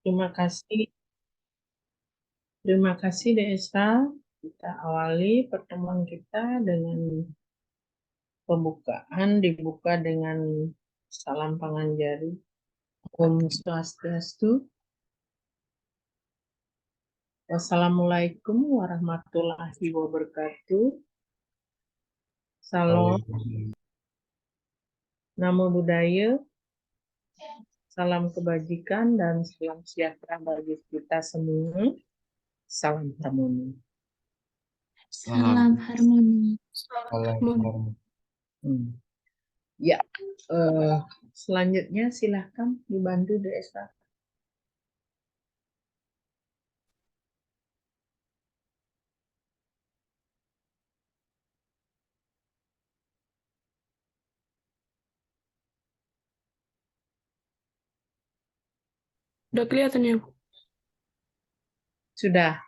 Terima kasih. Terima kasih Desa. Kita awali pertemuan kita dengan pembukaan, dibuka dengan salam panganjari. Om Swastiastu. Wassalamualaikum warahmatullahi wabarakatuh. Salam, namo buddhaya, salam kebajikan dan salam sejahtera bagi kita semua. Salam harmoni. Salam harmoni. Ya, selanjutnya silahkan dibantu Desa. Udah kelihatan ya, Bu? Sudah.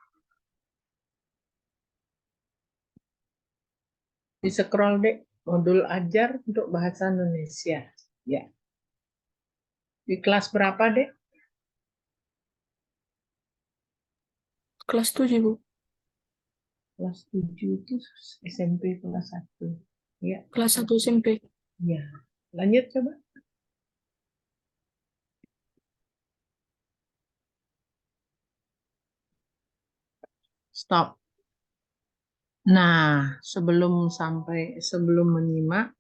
Di scroll dek, modul ajar untuk bahasa Indonesia. Ya. Di kelas berapa dek? Kelas 7, Bu. Kelas 7 itu SMP kelas 1. Ya. Kelas 1 SMP. Ya. Lanjut coba. Stop. Nah, sebelum menyimak,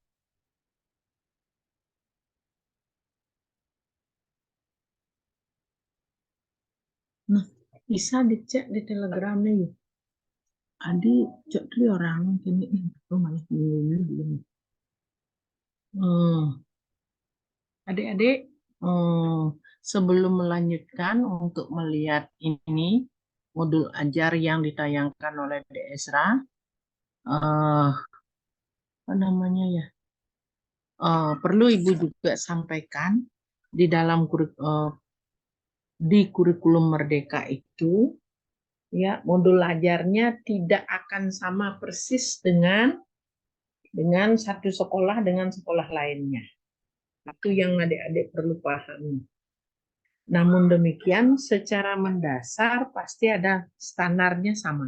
nah, bisa dicek di Telegramnya ya. Adi cek tuh orang kini malah belum. Adik-adik, sebelum melanjutkan untuk melihat ini modul ajar yang ditayangkan oleh Esra, apa namanya ya? Perlu Ibu juga sampaikan di dalam di kurikulum Merdeka itu, ya modul ajarnya tidak akan sama persis dengan satu sekolah dengan sekolah lainnya. Itu yang adik-adik perlu pahami. Namun demikian, secara mendasar pasti ada standarnya sama.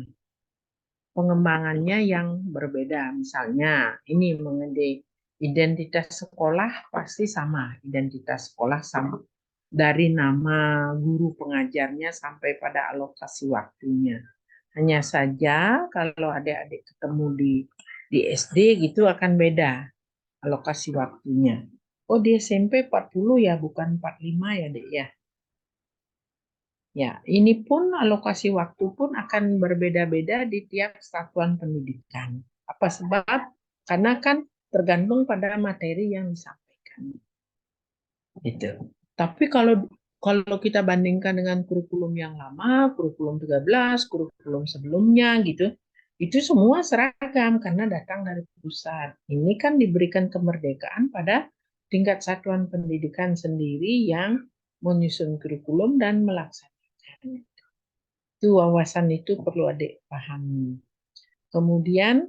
Pengembangannya yang berbeda. Misalnya, ini mengenai identitas sekolah pasti sama. Identitas sekolah sama. Dari nama guru pengajarnya sampai pada alokasi waktunya. Hanya saja kalau adik-adik ketemu di SD gitu akan beda alokasi waktunya. Oh, di SMP 40 ya, bukan 45 ya, Dek ya. Ya, ini pun alokasi waktu pun akan berbeda-beda di tiap satuan pendidikan. Apa sebab? Karena kan tergantung pada materi yang disampaikan. Gitu. Tapi kalau kita bandingkan dengan kurikulum yang lama, kurikulum 13, kurikulum sebelumnya gitu, itu semua seragam karena datang dari pusat. Ini kan diberikan kemerdekaan pada tingkat satuan pendidikan sendiri yang menyusun kurikulum dan melaksanakan. Itu wawasan itu perlu adik pahami. Kemudian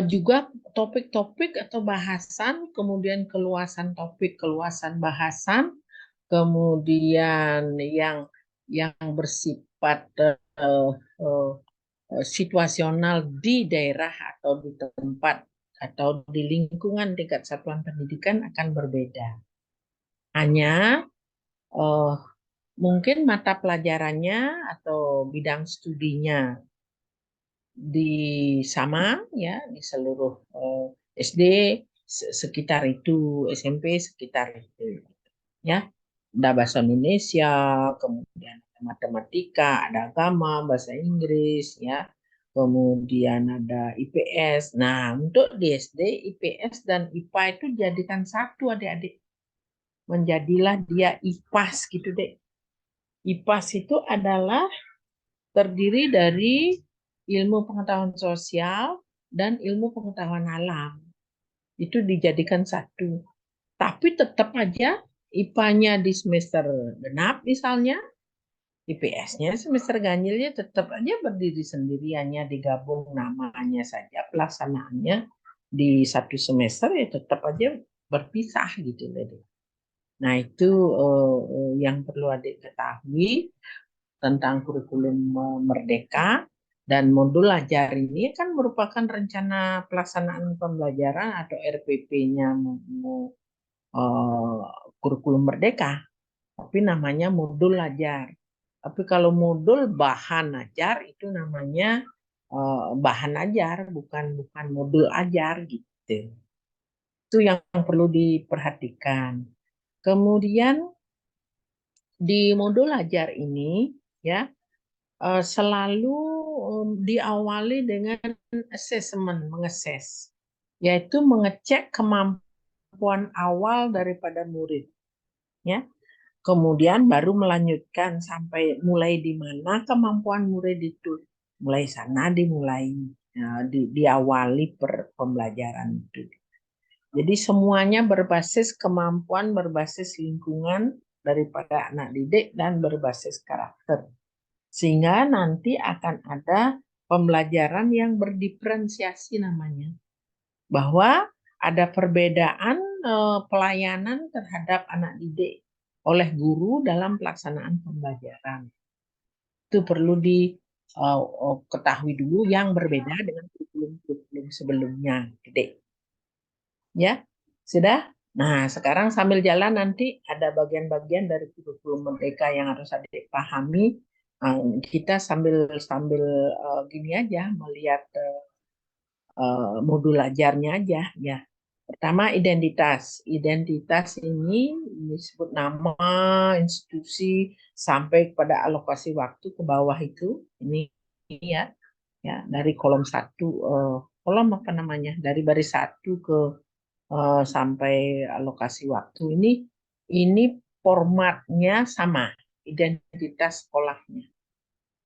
juga topik-topik atau bahasan, kemudian keluasan topik, keluasan bahasan, kemudian yang bersifat situasional di daerah atau di tempat atau di lingkungan tingkat satuan pendidikan akan berbeda. Hanya mungkin mata pelajarannya atau bidang studinya sama ya di seluruh SD sekitar itu, SMP sekitar itu ya. Ada bahasa Indonesia, kemudian ada matematika, ada agama, bahasa Inggris ya. Kemudian ada IPS. Nah, untuk di SD, IPS dan IPA itu jadikan satu adik-adik. Menjadilah dia IPAS gitu deh. IPAS itu adalah terdiri dari ilmu pengetahuan sosial dan ilmu pengetahuan alam. Itu dijadikan satu. Tapi tetap aja IPA-nya di semester genap misalnya, IPS-nya semester ganjilnya tetap aja berdiri sendiri, hanya digabung namanya saja, pelaksanaannya di satu semester ya tetap aja berpisah gitu. Nah, itu yang perlu adik ketahui tentang kurikulum Merdeka. Dan modul ajar ini kan merupakan rencana pelaksanaan pembelajaran atau RPP-nya kurikulum Merdeka, tapi namanya modul ajar. Tapi kalau modul bahan ajar itu namanya bahan ajar, bukan modul ajar gitu. Itu yang perlu diperhatikan. Kemudian di modul ajar ini ya selalu diawali dengan asesmen, mengeses, yaitu mengecek kemampuan awal daripada murid, ya. Kemudian baru melanjutkan sampai mulai di mana kemampuan murid itu. Mulai sana dimulai, diawali pembelajaran itu. Jadi semuanya berbasis kemampuan, berbasis lingkungan daripada anak didik dan berbasis karakter. Sehingga nanti akan ada pembelajaran yang berdiferensiasi namanya. Bahwa ada perbedaan pelayanan terhadap anak didik oleh guru dalam pelaksanaan pembelajaran. Itu perlu diketahui dulu yang berbeda dengan kurikulum-kurikulum sebelumnya, didik. Ya, sudah? Nah, sekarang sambil jalan nanti ada bagian-bagian dari kurikulum Merdeka yang harus adik pahami. Kita sambil sambil gini aja melihat modul ajarnya aja ya. Pertama identitas. Identitas ini disebut nama, institusi sampai kepada alokasi waktu ke bawah itu. Ini ya, ya dari kolom satu, kolom apa namanya? Dari baris satu ke sampai alokasi waktu ini formatnya sama, identitas sekolahnya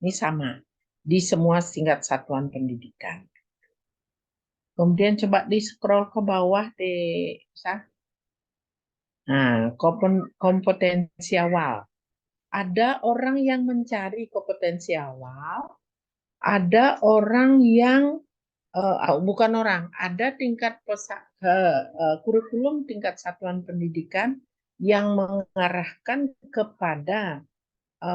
ini sama di semua tingkat satuan pendidikan. Kemudian coba di scroll ke bawah deh, Nah, kompetensi awal. Ada orang yang mencari kompetensi awal, ada orang yang bukan orang, ada tingkat kurikulum tingkat satuan pendidikan yang mengarahkan kepada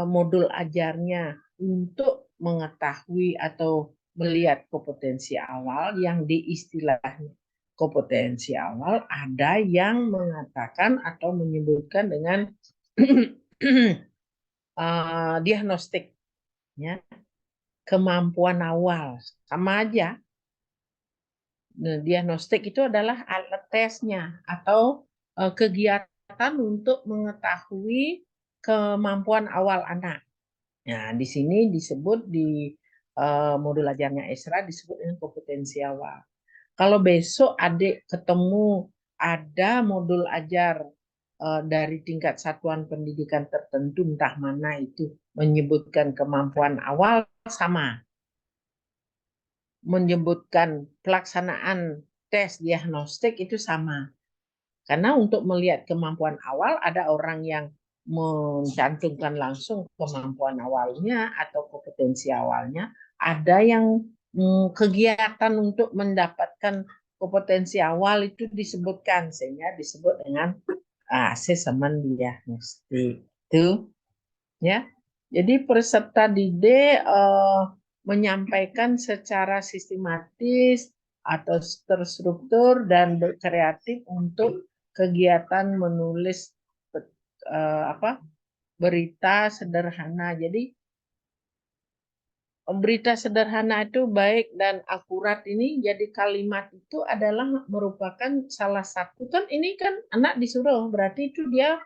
modul ajarnya untuk mengetahui atau melihat kompetensi awal yang diistilahnya kompetensi awal, ada yang mengatakan atau menyebutkan dengan diagnostik, ya, kemampuan awal, sama aja. Nah, diagnostik itu adalah alat tesnya atau kegiatan untuk mengetahui kemampuan awal anak. Nah, di sini disebut di modul ajarnya Esra disebut dengan kompetensi awal. Kalau besok adik ketemu ada modul ajar dari tingkat satuan pendidikan tertentu, entah mana itu, menyebutkan kemampuan awal sama. Menyebutkan pelaksanaan tes diagnostik itu sama. Karena untuk melihat kemampuan awal ada orang yang mencantumkan langsung kemampuan awalnya atau kompetensi awalnya, ada yang kegiatan untuk mendapatkan kompetensi awal itu disebutkan sehingga disebut dengan asesmen diagnostik. Itu ya. Jadi peserta didik menyampaikan secara sistematis atau terstruktur dan kreatif untuk kegiatan menulis berita sederhana. Jadi berita sederhana itu baik dan akurat ini jadi kalimat itu adalah merupakan salah satu, kan ini kan anak disuruh berarti itu dia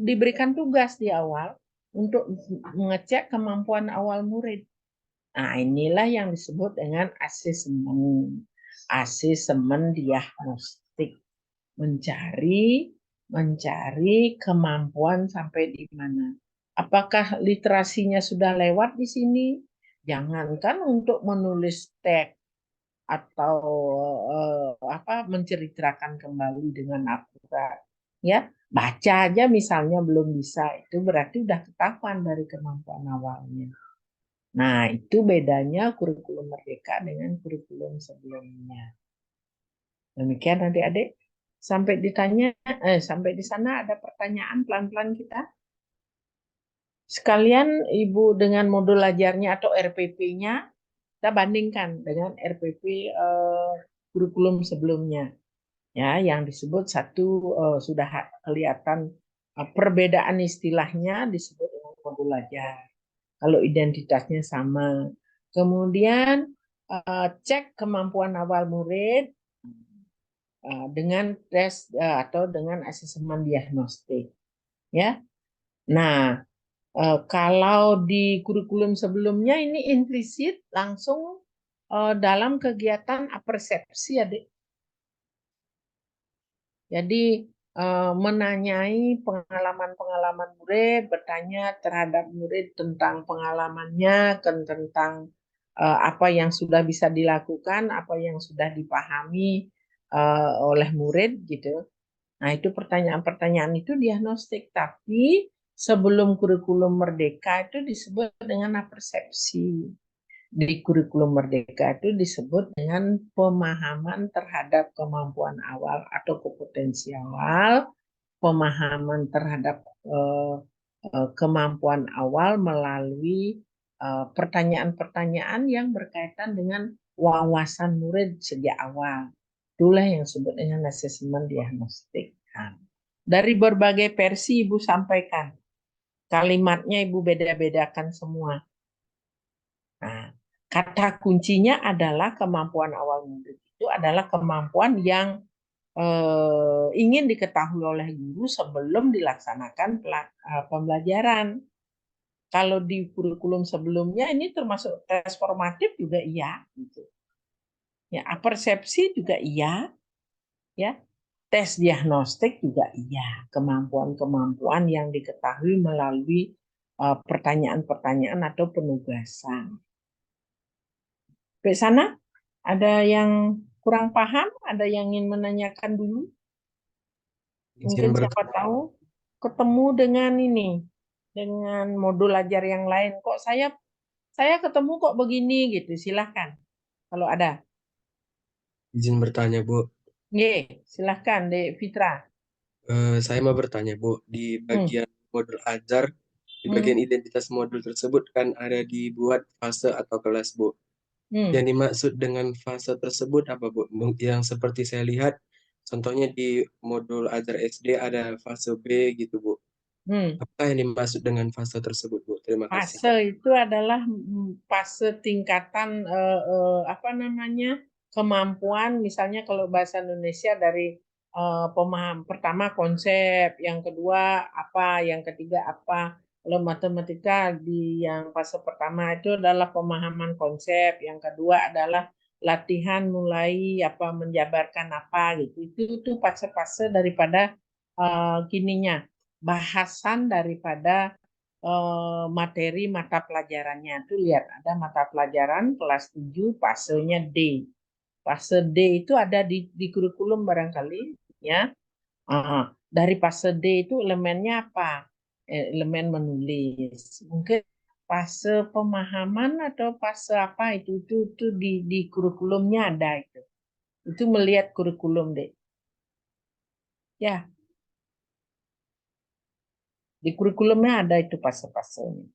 diberikan tugas di awal untuk mengecek kemampuan awal murid. Nah, inilah yang disebut dengan asesmen. Asesmen diagnostik. Mencari kemampuan sampai di mana. Apakah literasinya sudah lewat di sini? Jangankan untuk menulis teks atau menceritakan kembali dengan akurat. Ya, baca aja misalnya belum bisa, itu berarti udah ketahuan dari kemampuan awalnya. Nah, itu bedanya kurikulum Merdeka dengan kurikulum sebelumnya. Demikian adik-adik. Sampai ditanya, sampai di sana ada pertanyaan pelan-pelan kita. Sekalian Ibu dengan modul ajarnya atau RPP-nya, kita bandingkan dengan RPP kurikulum sebelumnya. Ya, yang disebut satu sudah kelihatan perbedaan istilahnya disebut dengan modul ajar. Kalau identitasnya sama. Kemudian cek kemampuan awal murid dengan tes atau dengan asesmen diagnostik. Ya. Nah, kalau di kurikulum sebelumnya ini implisit langsung dalam kegiatan apersepsi, Adik. Jadi menanyai pengalaman-pengalaman murid, bertanya terhadap murid tentang pengalamannya, tentang apa yang sudah bisa dilakukan, apa yang sudah dipahami oleh murid gitu. Nah, itu pertanyaan-pertanyaan itu diagnostik, tapi sebelum kurikulum merdeka itu disebut dengan persepsi. Di kurikulum merdeka itu disebut dengan pemahaman terhadap kemampuan awal atau kompetensi awal, pemahaman terhadap kemampuan awal melalui pertanyaan-pertanyaan yang berkaitan dengan wawasan murid sejak awal. Itulah yang disebut dengan asesmen diagnostik. Dari berbagai versi Ibu sampaikan. Kalimatnya Ibu beda-bedakan semua. Nah, kata kuncinya adalah kemampuan awal murid itu adalah kemampuan yang ingin diketahui oleh guru sebelum dilaksanakan pembelajaran. Kalau di kurikulum sebelumnya ini termasuk tes formatif juga iya, gitu. Ya, persepsi juga iya, ya. Tes diagnostik juga iya, kemampuan-kemampuan yang diketahui melalui pertanyaan-pertanyaan atau penugasan. Ke sana ada yang kurang paham, ada yang ingin menanyakan dulu? Izin Mungkin siapa tahu ketemu dengan ini, dengan modul ajar yang lain. Kok saya ketemu kok begini gitu, silahkan. Kalau ada. izin bertanya, Bu. Ye, silahkan Dek Fitra. Saya mau bertanya, Bu. Di bagian modul ajar, di bagian Hmm. identitas modul tersebut kan ada dibuat fase atau kelas, Bu. Hmm. Yang dimaksud dengan fase tersebut apa, Bu? Yang seperti saya lihat, contohnya di modul ajar SD ada fase B gitu, Bu. Hmm. Apa yang dimaksud dengan fase tersebut, Bu? Terima kasih. Fase itu adalah fase tingkatan apa namanya kemampuan, misalnya kalau bahasa Indonesia dari pemaham pertama konsep, yang kedua apa, yang ketiga apa. Kalau matematika di yang fase pertama itu adalah pemahaman konsep, yang kedua adalah latihan mulai apa menjabarkan apa gitu. Itu fase-fase daripada gininya bahasan daripada materi mata pelajarannya. Itu lihat ada mata pelajaran kelas 7 fasenya D. Fase D itu ada di kurikulum barangkali ya. Dari fase D itu elemennya apa? Elemen menulis. Mungkin fase pemahaman atau fase apa itu di kurikulumnya ada itu. Itu melihat kurikulum deh. Ya, di kurikulumnya ada itu fase-fasenya.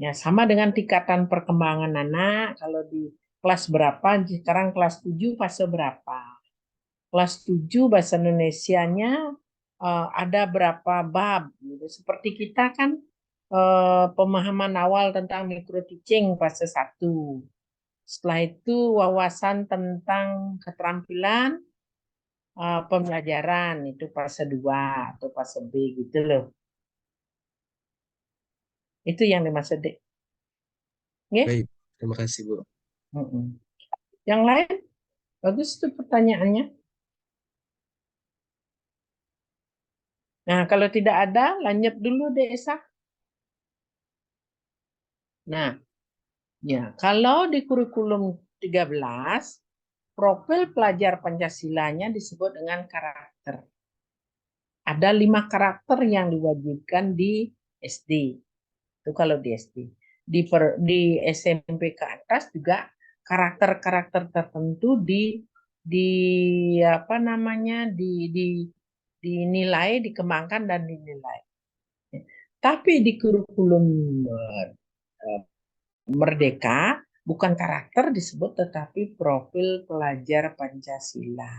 Ya, sama dengan tingkatan perkembangan anak, kalau di kelas berapa, sekarang kelas 7 fase berapa. Kelas 7 bahasa Indonesianya ada berapa bab. Gitu. Seperti kita kan pemahaman awal tentang micro teaching fase 1. Setelah itu wawasan tentang keterampilan pembelajaran itu fase 2 atau fase B gitu loh. Itu yang dimaksud. Okay? Baik, terima kasih, Bu. Yang lain? Bagus tuh pertanyaannya. Nah, kalau tidak ada, lanjut dulu deh, Esa. Nah, ya, kalau di kurikulum 13, profil pelajar Pancasilanya disebut dengan karakter. Ada 5 karakter yang diwajibkan di SD. Itu kalau di SD. Di SMP ke atas juga karakter-karakter tertentu apa namanya dinilai, dikembangkan dan dinilai. Tapi di kurikulum Merdeka bukan karakter disebut, tetapi profil pelajar Pancasila.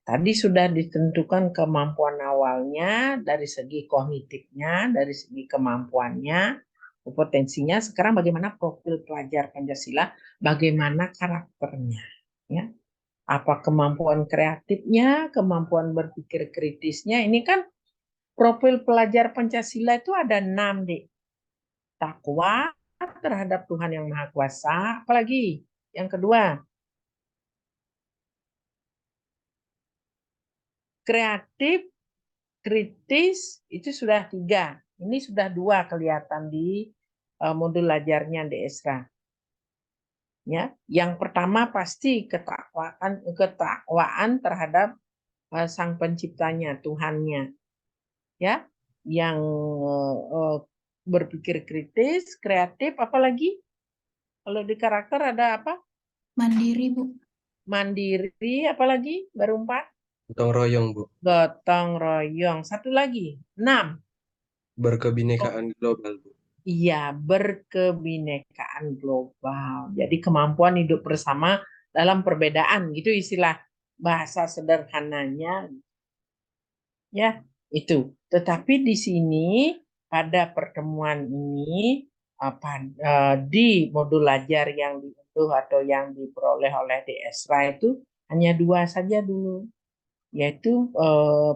Tadi sudah ditentukan kemampuan awalnya dari segi kognitifnya, dari segi kemampuannya, kompetensinya. Sekarang bagaimana profil pelajar Pancasila, bagaimana karakternya, ya. Apa kemampuan kreatifnya, kemampuan berpikir kritisnya. Ini kan profil pelajar Pancasila itu ada 6, Dek. Takwa terhadap Tuhan Yang Maha Kuasa, apalagi yang kedua, kreatif, kritis, itu sudah 3. Ini sudah 2 kelihatan di modul ajarnya di Esra. Ya, yang pertama pasti ketakwaan terhadap Sang Penciptanya, Tuhannya. Ya, yang berpikir kritis, kreatif, apalagi kalau di karakter ada apa? Mandiri, Bu. Mandiri, apalagi baru 4? Gotong royong, Bu. Gotong royong. Satu lagi, 6. Berkebinekaan global, Bu. Iya, berkebinekaan global. Jadi kemampuan hidup bersama dalam perbedaan, gitu istilah bahasa sederhananya. Ya, itu. Tetapi di sini pada pertemuan ini di modul ajar yang diunduh atau yang diperoleh oleh di Esra itu hanya 2 saja dulu, yaitu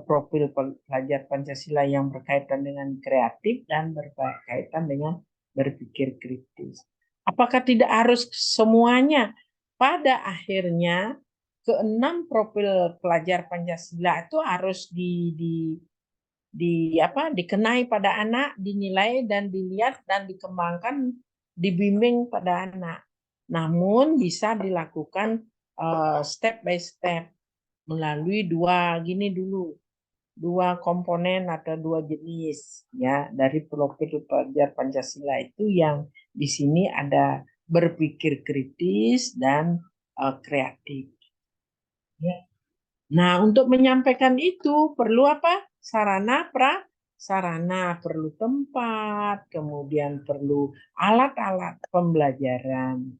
profil pelajar Pancasila yang berkaitan dengan kreatif dan berkaitan dengan berpikir kritis. Apakah tidak harus semuanya? Pada akhirnya ke-6 profil pelajar Pancasila itu harus dikenai pada anak, dinilai dan dilihat dan dikembangkan, dibimbing pada anak. Namun bisa dilakukan step by step melalui 2 komponen atau 2 jenis, ya, dari profil pelajar Pancasila itu, yang di sini ada berpikir kritis dan kreatif. Ya. Nah, untuk menyampaikan itu perlu apa? Sarana, prasarana, perlu tempat, kemudian perlu alat-alat pembelajaran.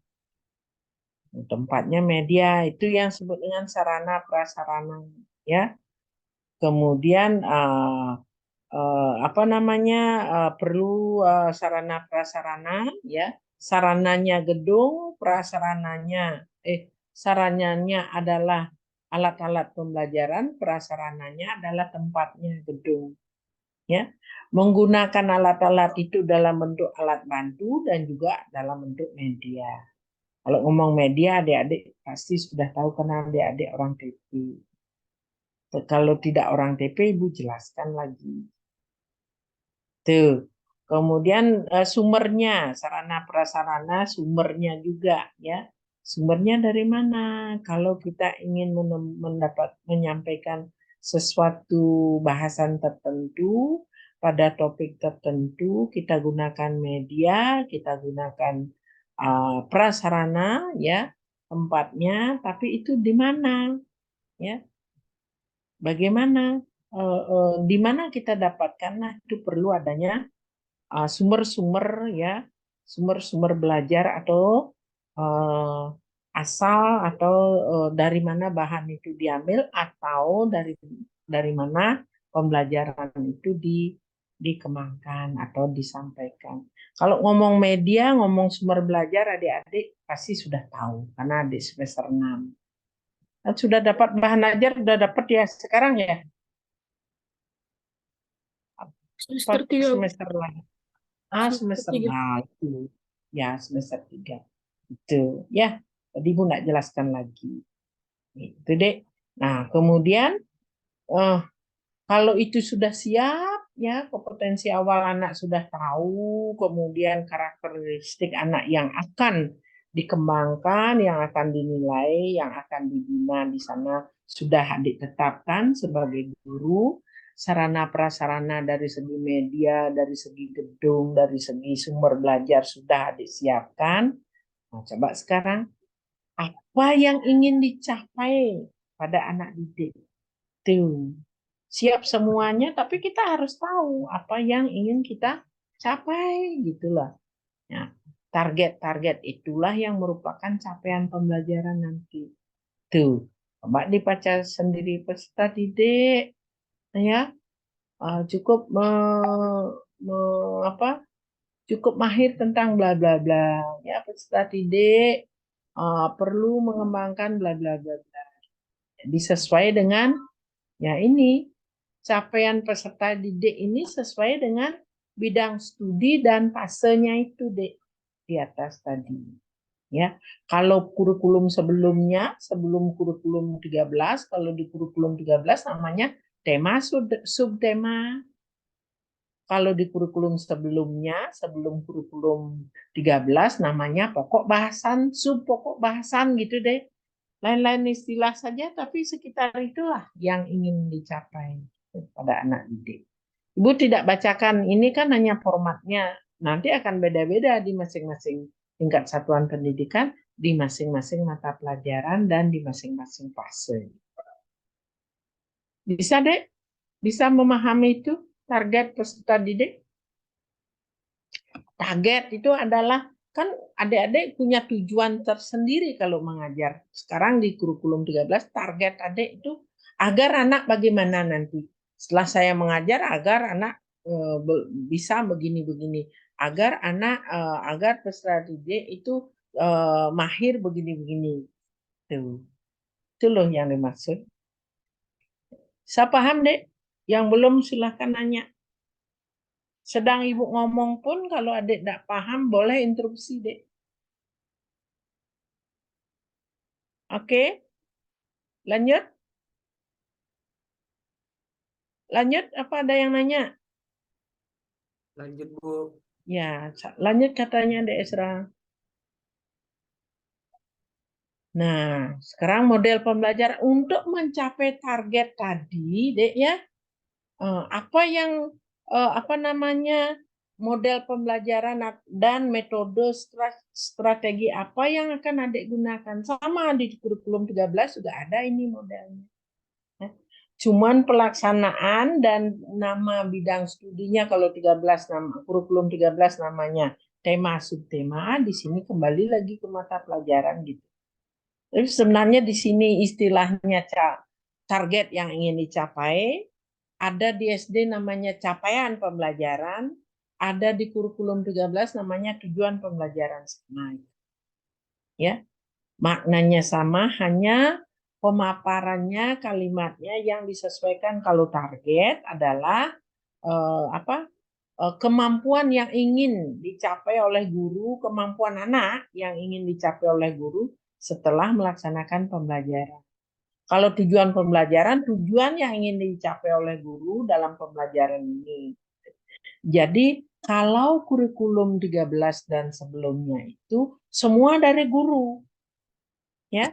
Tempatnya media, itu yang disebut dengan sarana prasarana, ya. Kemudian perlu sarana prasarana, ya. Sarananya gedung, sarananya adalah alat-alat pembelajaran, prasarananya adalah tempatnya gedung, ya. Menggunakan alat-alat itu dalam bentuk alat bantu dan juga dalam bentuk media. Kalau ngomong media, adik-adik pasti sudah tahu karena adik-adik orang TP. Kalau tidak orang TP, Ibu jelaskan lagi. Tuh. Kemudian sumbernya, sarana prasarana, sumbernya juga, ya. Sumbernya dari mana? Kalau kita ingin menyampaikan sesuatu bahasan tertentu pada topik tertentu, kita gunakan media, kita gunakan prasarana, ya, tempatnya, tapi itu di mana, ya? Bagaimana? Di mana kita dapatkan? Nah, itu perlu adanya sumber-sumber, ya, sumber-sumber belajar atau asal atau dari mana bahan itu diambil atau dari mana pembelajaran itu dikembangkan atau disampaikan. Kalau ngomong media, ngomong sumber belajar, adik-adik pasti sudah tahu karena adik semester 6. Dan sudah dapat bahan ajar, sudah dapat ya sekarang, ya? Semester 3, Bu. Semester lagi. Semester 3. itu. Ya, semester 3. Itu, ya. Tadi Ibu nggak jelaskan lagi. Itu, Dek. Nah, kemudian kalau itu sudah siap, ya, kompetensi awal anak sudah tahu, kemudian karakteristik anak yang akan dikembangkan, yang akan dinilai, yang akan dibina di sana sudah ditetapkan sebagai guru. Sarana prasarana dari segi media, dari segi gedung, dari segi sumber belajar sudah disiapkan. Nah, coba sekarang Apa yang ingin dicapai pada anak didik? Tuh. Siap semuanya, tapi kita harus tahu apa yang ingin kita capai, gitulah. Ya, target-target itulah yang merupakan capaian pembelajaran nanti. Tuh, coba dibaca sendiri peserta didik, ya. Cukup cukup mahir tentang bla bla bla, ya peserta didik perlu mengembangkan bla bla bla bla. Jadi sesuai dengan ya ini capaian peserta didik ini sesuai dengan bidang studi dan fasenya itu, Dek, di atas tadi. Ya, kalau kurikulum sebelumnya, sebelum kurikulum 13, kalau di kurikulum 13 namanya tema subtema. Kalau di kurikulum sebelumnya, sebelum kurikulum 13 namanya pokok bahasan, sub pokok bahasan gitu deh. Lain-lain istilah saja, tapi sekitar itulah yang ingin dicapai pada anak didik. Ibu tidak bacakan, ini kan hanya formatnya. Nanti akan beda-beda di masing-masing tingkat satuan pendidikan, di masing-masing mata pelajaran, dan di masing-masing fase. Bisa, Dek? Bisa memahami itu target peserta didik? Target itu adalah, kan adik-adik punya tujuan tersendiri kalau mengajar. Sekarang di kurikulum 13, target adik itu agar anak bagaimana nanti. Setelah saya mengajar, agar anak bisa begini-begini. Agar anak, agar peserta didik itu mahir begini-begini. Itu loh yang dimaksud. Saya paham, Dek? Yang belum silahkan nanya. Sedang ibu ngomong pun kalau adik tidak paham boleh interupsi, Dek. Oke, lanjut. Lanjut, apa ada yang nanya? Lanjut, Bu. Ya, lanjut katanya Dek Esra. Nah, sekarang model pembelajaran untuk mencapai target tadi, Dek ya. Apa yang apa namanya model pembelajaran dan metode strategi apa yang akan Adik gunakan? Sama di kurikulum 13 sudah ada ini modelnya. Cuman pelaksanaan dan nama bidang studinya kalau 13 nama kurikulum 13 namanya tema subtema, di sini kembali lagi ke mata pelajaran gitu. Tapi sebenarnya di sini istilahnya target yang ingin dicapai, ada di SD namanya capaian pembelajaran, ada di kurikulum 13 namanya tujuan pembelajaran. Nah, ya. Maknanya sama, hanya pemaparannya, kalimatnya yang disesuaikan. Kalau target adalah kemampuan yang ingin dicapai oleh guru, kemampuan anak yang ingin dicapai oleh guru setelah melaksanakan pembelajaran. Kalau tujuan pembelajaran, tujuan yang ingin dicapai oleh guru dalam pembelajaran ini. Jadi kalau kurikulum 13 dan sebelumnya itu semua dari guru. Ya,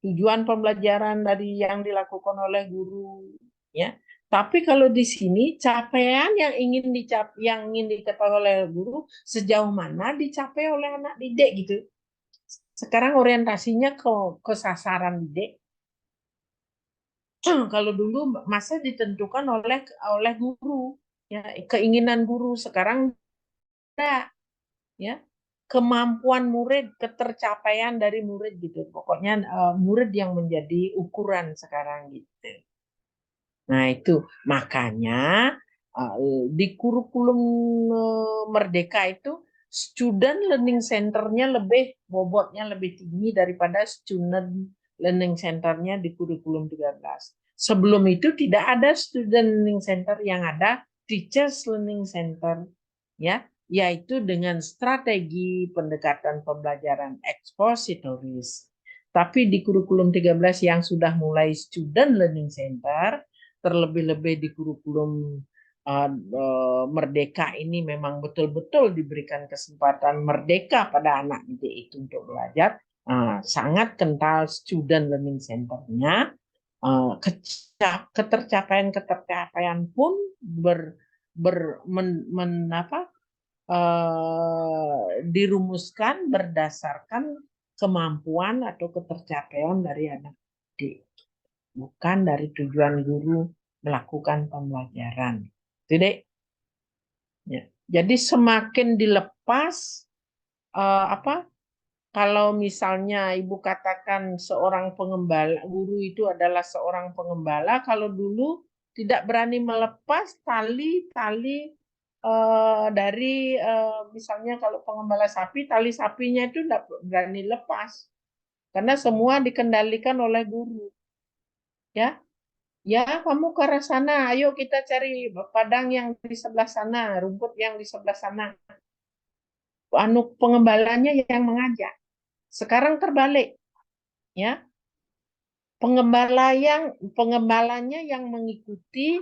tujuan pembelajaran dari yang dilakukan oleh guru, ya. Tapi kalau di sini capaian yang ingin diketahui oleh guru sejauh mana dicapai oleh anak didik gitu. Sekarang orientasinya ke sasaran didik. Kalau dulu masa ditentukan oleh guru, ya, keinginan guru. Sekarang enggak, ya. Kemampuan murid, ketercapaian dari murid gitu. Pokoknya murid yang menjadi ukuran sekarang gitu. Nah, itu makanya di kurikulum Merdeka itu student learning center-nya lebih bobotnya lebih tinggi daripada student learning center-nya di kurikulum 13. Sebelum itu tidak ada student learning center, yang ada teachers learning center, ya, yaitu dengan strategi pendekatan pembelajaran ekspositoris. Tapi di kurikulum 13 yang sudah mulai student learning center, terlebih-lebih di kurikulum Merdeka ini memang betul-betul diberikan kesempatan merdeka pada anak didik itu untuk belajar, sangat kental student learning center-nya. Ketercapaian pun dirumuskan berdasarkan kemampuan atau ketercapaian dari anak didik, bukan dari tujuan guru melakukan pembelajaran. Itu, Dek. Ya. Jadi semakin dilepas kalau misalnya Ibu katakan seorang pengembala, guru itu adalah seorang pengembala, kalau dulu tidak berani melepas tali-tali dari misalnya kalau pengembala sapi, tali sapinya itu tidak berani lepas. Karena semua dikendalikan oleh guru. Ya, ya kamu ke arah sana, ayo kita cari padang yang di sebelah sana, rumput yang di sebelah sana. Pengembalanya yang mengajak. Sekarang terbalik, ya. Pengembalanya yang mengikuti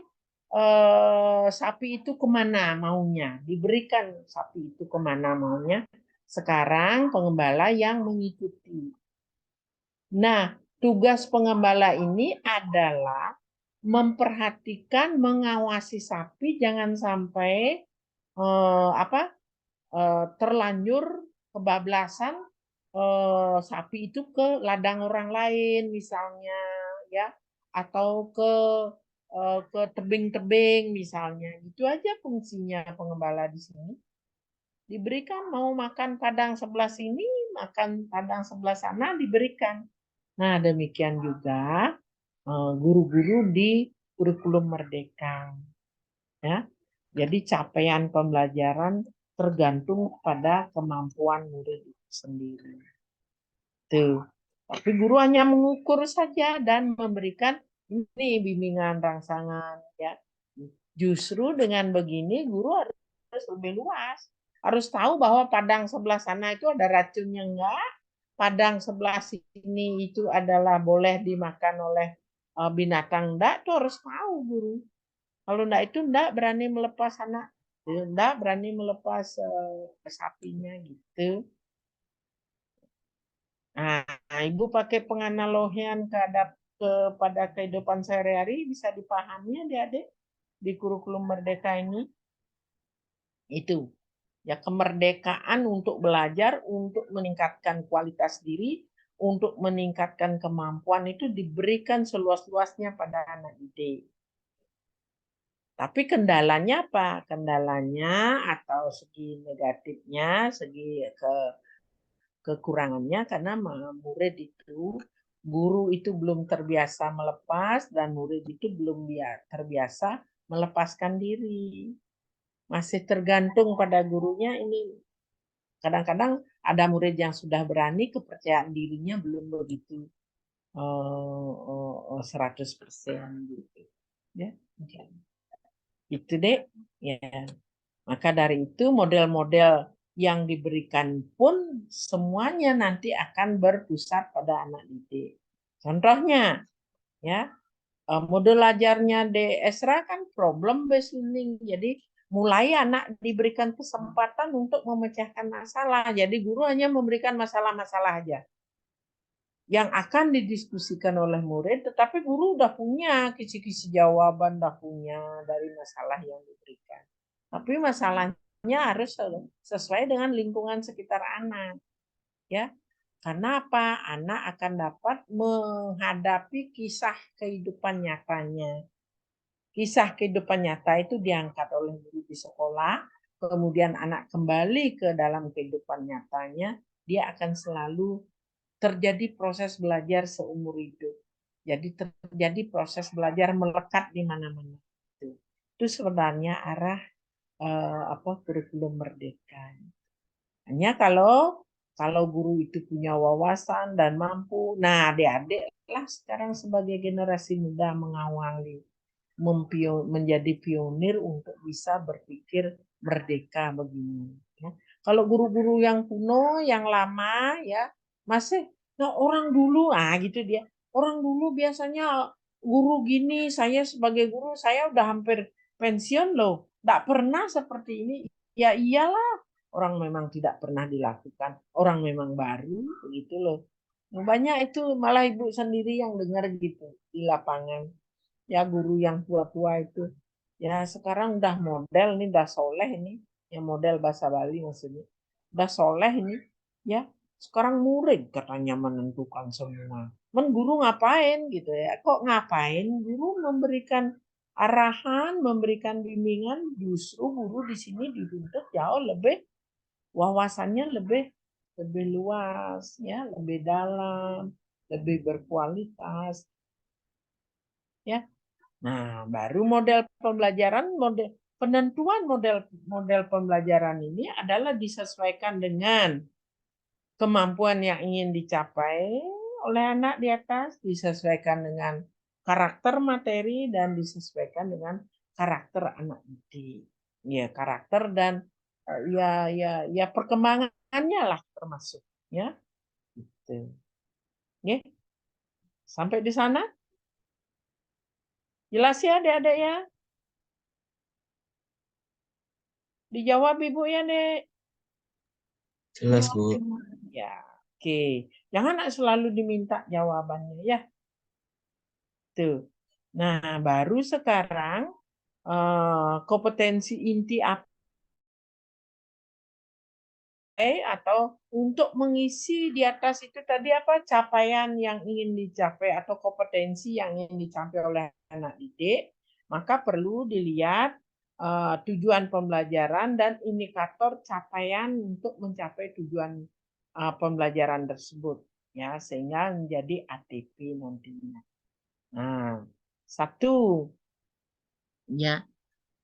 sapi itu kemana maunya, diberikan sapi itu kemana maunya. Sekarang pengembala yang mengikuti. Nah, tugas pengembala ini adalah memperhatikan, mengawasi sapi jangan sampai terlanjur kebablasan sapi itu ke ladang orang lain misalnya, ya, atau ke tebing-tebing misalnya. Itu aja fungsinya pengembala di sini. Diberikan mau makan padang sebelah sini, makan padang sebelah sana diberikan. Nah, demikian juga guru-guru di kurikulum Merdeka. Ya. Jadi capaian pembelajaran tergantung pada kemampuan murid itu sendiri. Tuh. Tapi guru hanya mengukur saja dan memberikan ini bimbingan rangsangan, ya. Justru dengan begini guru harus lebih luas. Harus tahu bahwa padang sebelah sana itu ada racunnya enggak, padang sebelah sini itu adalah boleh dimakan oleh binatang enggak, itu harus tahu guru. Kalau enggak itu enggak berani melepas anak, enggak berani melepas sapinya gitu. Nah, Ibu pakai penganalogian kepada kehidupan sehari-hari bisa dipahami adik-adik di kurikulum Merdeka ini. Itu. Ya, kemerdekaan untuk belajar, untuk meningkatkan kualitas diri, untuk meningkatkan kemampuan itu diberikan seluas-luasnya pada anak didik. Tapi kendalanya apa? Kendalanya atau segi negatifnya, segi kekurangannya karena murid itu, guru itu belum terbiasa melepas dan murid itu belum terbiasa melepaskan diri. Masih tergantung pada gurunya ini. Kadang-kadang ada murid yang sudah berani, kepercayaan dirinya belum begitu 100% gitu. Ya, itu deh. Ya. Maka dari itu model-model yang diberikan pun semuanya nanti akan berpusat pada anak didik. Contohnya, ya, model ajarnya di Esra kan problem based learning. Jadi mulai anak diberikan kesempatan untuk memecahkan masalah. Jadi guru hanya memberikan masalah-masalah aja yang akan didiskusikan oleh murid, tetapi guru udah punya kisi-kisi jawaban, udah punya dari masalah yang diberikan. Tapi masalahnya harus sesuai dengan lingkungan sekitar anak, ya. Karena apa? Anak akan dapat menghadapi kisah kehidupan nyatanya. Kisah kehidupan nyata itu diangkat oleh guru di sekolah, kemudian anak kembali ke dalam kehidupan nyatanya, dia akan selalu terjadi proses belajar seumur hidup. Jadi terjadi proses belajar melekat di mana-mana. Itu sebenarnya arah kurikulum Merdeka. Hanya kalau guru itu punya wawasan dan mampu, nah adik-adik lah sekarang sebagai generasi muda mengawali, menjadi pionir untuk bisa berpikir merdeka begini. Ya. Kalau guru-guru yang kuno, yang lama, ya masih nah orang dulu, gitu dia. Orang dulu biasanya guru gini, saya sebagai guru saya udah hampir pensiun loh, nggak pernah seperti ini. Ya iyalah, orang memang tidak pernah dilakukan, orang memang baru, begitu loh. Banyak itu malah ibu sendiri yang dengar gitu di lapangan. Ya guru yang tua-tua itu. Ya sekarang udah model nih, udah soleh ini. Yang model bahasa Bali maksudnya. Udah soleh ini. Ya Sekarang murid katanya menentukan semua. Guru ngapain gitu ya? Kok ngapain? Guru memberikan arahan, memberikan bimbingan. Justru guru di sini dituntut jauh lebih wawasannya lebih luas, ya, lebih dalam, lebih berkualitas, ya. Nah, baru model pembelajaran, penentuan model pembelajaran ini adalah disesuaikan dengan kemampuan yang ingin dicapai oleh anak di atas, disesuaikan dengan karakter materi dan disesuaikan dengan karakter anak didik. Ya, karakter dan ya perkembangannya lah termasuk, ya. Gitu. Ya. Sampai di sana? Jelas ya adik-adik ya? Dijawab Ibu ya, Dek. Jelas, Bu. Ya, oke. Jangan selalu diminta jawabannya ya. Tuh. Nah, baru sekarang kompetensi inti apa atau untuk mengisi di atas itu tadi apa capaian yang ingin dicapai atau kompetensi yang ingin dicapai oleh anak didik, maka perlu dilihat tujuan pembelajaran dan indikator capaian untuk mencapai tujuan pembelajaran tersebut, ya, sehingga menjadi ATP nantinya. Nah, satu, ya,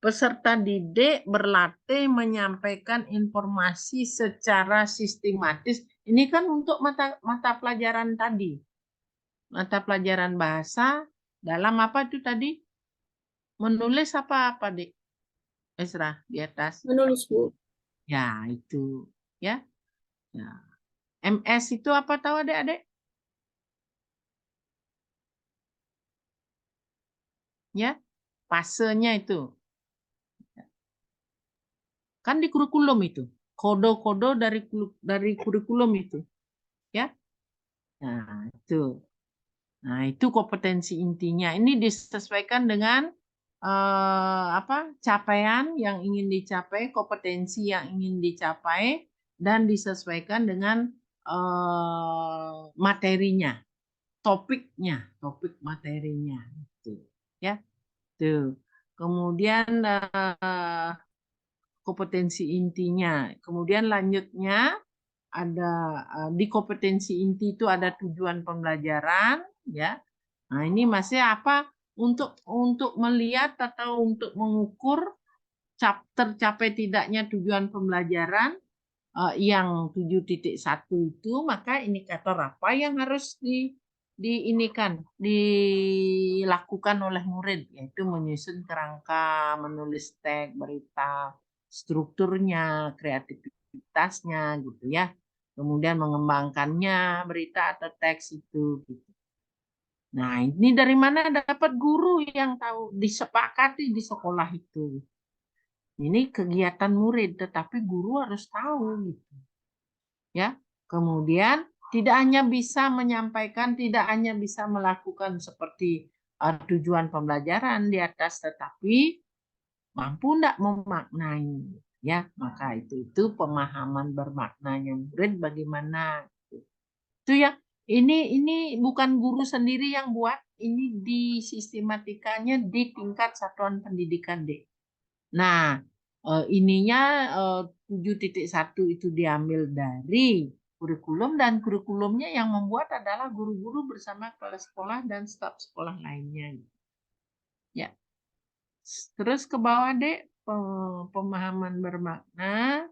peserta didik berlatih menyampaikan informasi secara sistematis. Ini kan untuk mata pelajaran tadi. Mata pelajaran bahasa dalam apa itu tadi? Menulis apa, Dik? Esra, di atas. Menulis, Bu. Ya, itu. Ya. Ya. MS itu apa tahu adik-adik? Ya. Fasenya itu. Kan di kurikulum itu. Kode-kode dari kurikulum itu. Ya. Nah, itu. Nah, itu kompetensi intinya. Ini disesuaikan dengan capaian yang ingin dicapai, kompetensi yang ingin dicapai, dan disesuaikan dengan materinya, topik materinya. Gitu. Ya, tuh. Kemudian kompetensi intinya. Kemudian lanjutnya ada di kompetensi inti itu ada tujuan pembelajaran, ya. Nah, ini masih apa untuk melihat atau untuk mengukur tercapai tidaknya tujuan pembelajaran yang 7.1 itu, maka indikator apa yang harus dilakukan oleh murid, yaitu menyusun kerangka, menulis teks, berita, strukturnya, kreativitasnya, gitu ya. Kemudian mengembangkannya berita atau teks itu. Gitu. Nah, ini dari mana dapat guru yang tahu, disepakati di sekolah itu. Ini kegiatan murid, tetapi guru harus tahu gitu. Ya. Kemudian tidak hanya bisa menyampaikan, tidak hanya bisa melakukan seperti tujuan pembelajaran di atas, tetapi mampu enggak memaknai, ya. Maka itu pemahaman bermaknanya murid bagaimana. Itu ya. Ini bukan guru sendiri yang buat, ini di sistematikanya di tingkat satuan pendidikan, Dek. Nah, ininya 7.1 itu diambil dari kurikulum, dan kurikulumnya yang membuat adalah guru-guru bersama kepala sekolah dan staf sekolah lainnya. Ya. Terus ke bawah, Dek, pemahaman bermakna.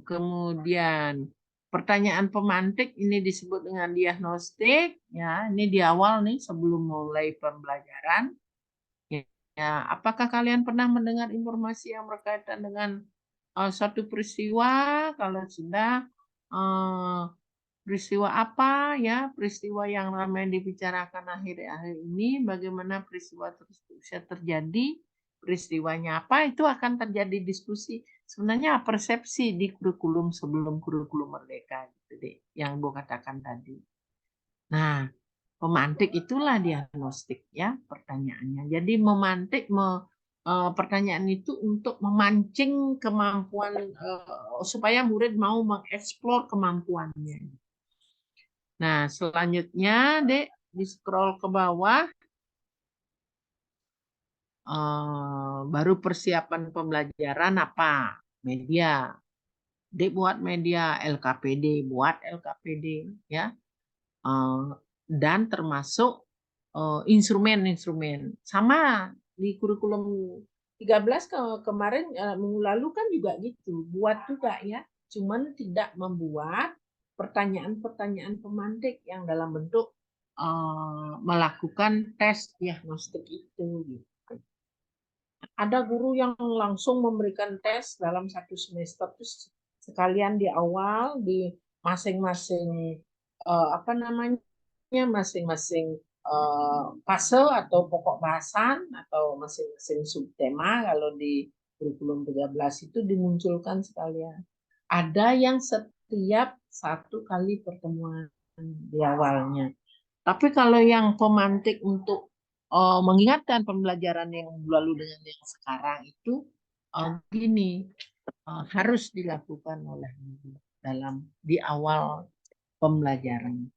Kemudian pertanyaan pemantik ini disebut dengan diagnostik, ya. Ini di awal nih sebelum mulai pembelajaran. Ya, apakah kalian pernah mendengar informasi yang berkaitan dengan suatu peristiwa? Kalau sudah, peristiwa apa ya? Peristiwa yang ramai dibicarakan akhir-akhir ini, bagaimana peristiwa tersebut bisa terjadi? Peristiwanya apa? Itu akan terjadi diskusi. Sebenarnya persepsi di kurikulum sebelum kurikulum merdeka, gitu deh, yang Ibu katakan tadi. Nah, pemantik itulah diagnostik, ya, pertanyaannya. Jadi memantik pertanyaan itu untuk memancing kemampuan supaya murid mau mengeksplor kemampuannya. Nah, selanjutnya, Dek, di scroll ke bawah, baru persiapan pembelajaran apa? Media. Dek buat media LKPD, buat LKPD, ya. Dan termasuk instrumen-instrumen. Sama di kurikulum 13 kemarin minggu lalu kan juga gitu, buat juga ya. Cuman tidak membuat pertanyaan-pertanyaan pemantik yang dalam bentuk melakukan tes diagnostik itu. Gitu. Ada guru yang langsung memberikan tes dalam satu semester, terus sekalian di awal di masing-masing apa namanya masing-masing fase atau pokok bahasan atau masing-masing subtema kalau di kurikulum 13 itu dimunculkan sekalian. Ada yang setiap 1 kali pertemuan di awalnya. Tapi kalau yang pemantik untuk mengingatkan pembelajaran yang lalu dengan yang sekarang itu gini, harus dilakukan oleh guru dalam di awal pembelajaran,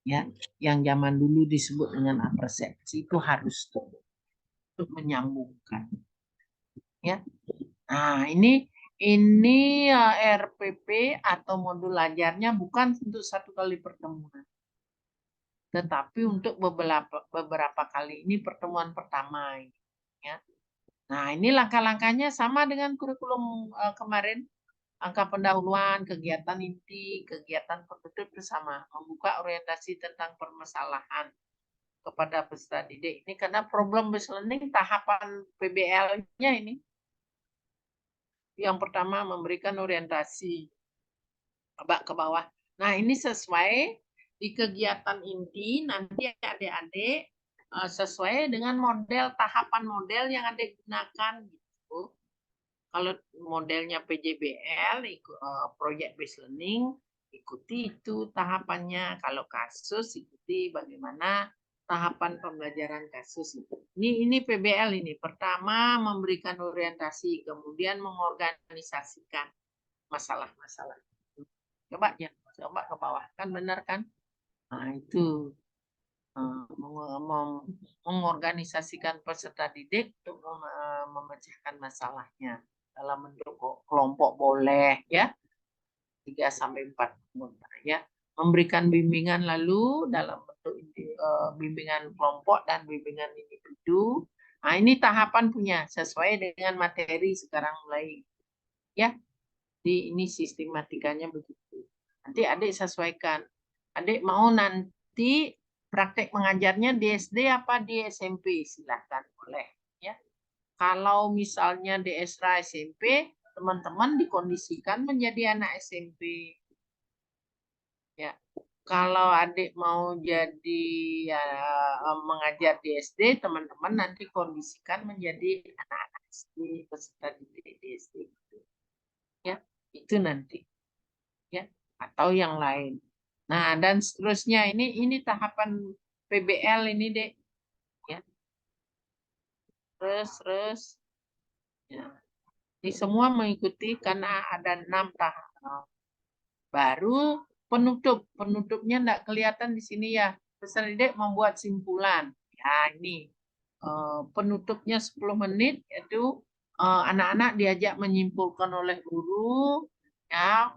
ya, yang zaman dulu disebut dengan apersepsi itu harus untuk menyambungkan, ya. Nah, ini RPP atau modul ajarnya bukan untuk 1 kali pertemuan, tetapi untuk beberapa kali ini pertemuan pertama, ya. Nah, ini langkah-langkahnya sama dengan kurikulum kemarin. Angka pendahuluan, kegiatan inti, kegiatan penutup bersama, membuka orientasi tentang permasalahan kepada peserta didik. Ini karena problem based learning tahapan PBL-nya ini. Yang pertama memberikan orientasi ke bawah. Nah, ini sesuai di kegiatan inti nanti adik-adik sesuai dengan model tahapan model yang adik gunakan gitu. Kalau modelnya PJBL, project based learning, ikuti itu tahapannya. Kalau kasus, ikuti bagaimana tahapan pembelajaran kasus. Ini PBL ini. Pertama, memberikan orientasi, kemudian mengorganisasikan masalah-masalah. Coba ya, coba ke bawah. Kan benar kan? Nah, itu. Mengorganisasikan peserta didik untuk memecahkan masalahnya dalam bentuk kelompok boleh ya 3-4 anggota ya, memberikan bimbingan lalu dalam bentuk bimbingan kelompok dan bimbingan individu. Nah, ini tahapan punya sesuai dengan materi sekarang mulai ya. Ini sistematikanya begitu. Nanti adik sesuaikan. Adik mau nanti praktek mengajarnya di SD apa di SMP, silahkan boleh ya. Kalau misalnya di Esra SMP, teman-teman dikondisikan menjadi anak SMP. Ya. Kalau adik mau jadi mengajar di SD, teman-teman nanti kondisikan menjadi anak-anak SD, peserta didik di SD. Ya, itu nanti. Ya, atau yang lain. Nah, dan seterusnya ini tahapan PBL ini, Dek. Ya. Terus ya. Ini semua mengikuti karena ada 6 tahap. Baru penutupnya enggak kelihatan di sini ya. Peserta didik membuat simpulan. Ya, ini penutupnya 10 menit yaitu anak-anak diajak menyimpulkan oleh guru, ya,